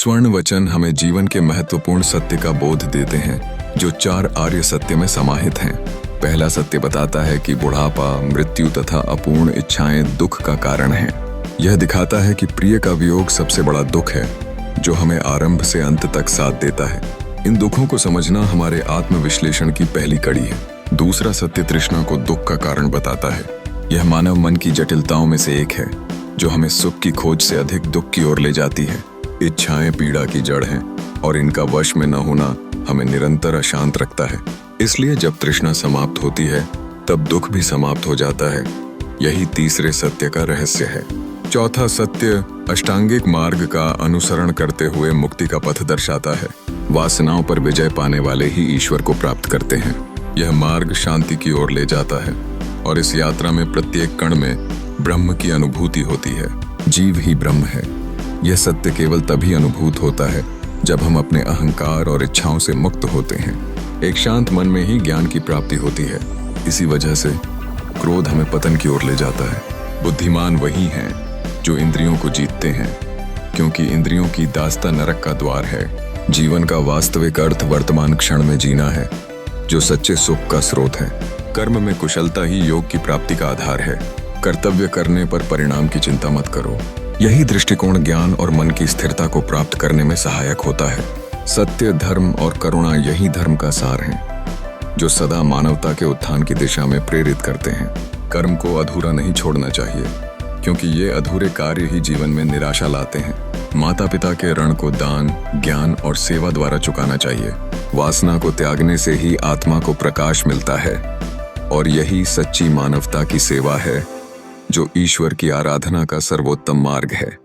स्वर्ण वचन हमें जीवन के महत्वपूर्ण सत्य का बोध देते हैं जो 4 आर्य सत्य में समाहित हैं। पहला सत्य बताता है कि बुढ़ापा, मृत्यु तथा अपूर्ण इच्छाएं दुख का कारण हैं। यह दिखाता है कि प्रिय का वियोग सबसे बड़ा दुख है जो हमें आरंभ से अंत तक साथ देता है। इन दुखों को समझना हमारे आत्मविश्लेषण की पहली कड़ी है। दूसरा सत्य तृष्णा को दुख का कारण बताता है। यह मानव मन की जटिलताओं में से एक है जो हमें सुख की खोज से अधिक दुख की ओर ले जाती है। इच्छाएं पीड़ा की जड़ हैं और इनका वश में न होना हमें निरंतर अशांत रखता है। इसलिए जब तृष्णा समाप्त होती है तब दुख भी समाप्त हो जाता है। यही तीसरे सत्य का रहस्य है। चौथा सत्य अष्टांगिक मार्ग का अनुसरण करते हुए मुक्ति का पथ दर्शाता है। वासनाओं पर विजय पाने वाले ही ईश्वर को प्राप्त करते हैं। यह मार्ग शांति की ओर ले जाता है और इस यात्रा में प्रत्येक कण में ब्रह्म की अनुभूति होती है। जीव ही ब्रह्म है। यह सत्य केवल तभी अनुभूत होता है जब हम अपने अहंकार और इच्छाओं से मुक्त होते हैं। एक शांत मन में ही ज्ञान की प्राप्ति होती है। इसी वजह से क्रोध हमें पतन की ओर ले जाता है। बुद्धिमान वही हैं जो इंद्रियों को जीतते हैं, क्योंकि इंद्रियों की दास्ता नरक का द्वार है। जीवन का वास्तविक अर्थ वर्तमान क्षण में जीना है, जो सच्चे सुख का स्रोत है। कर्म में कुशलता ही योग की प्राप्ति का आधार है। कर्तव्य करने पर परिणाम की चिंता मत करो। यही दृष्टिकोण ज्ञान और मन की स्थिरता को प्राप्त करने में सहायक होता है। सत्य, धर्म और करुणा यही धर्म का सार हैं, जो सदा मानवता के उत्थान की दिशा में प्रेरित करते हैं। कर्म को अधूरा नहीं छोड़ना चाहिए, क्योंकि ये अधूरे कार्य ही जीवन में निराशा लाते हैं। माता पिता के ऋण को दान, ज्ञान और सेवा द्वारा चुकाना चाहिए। वासना को त्यागने से ही आत्मा को प्रकाश मिलता है और यही सच्ची मानवता की सेवा है, जो ईश्वर की आराधना का सर्वोत्तम मार्ग है।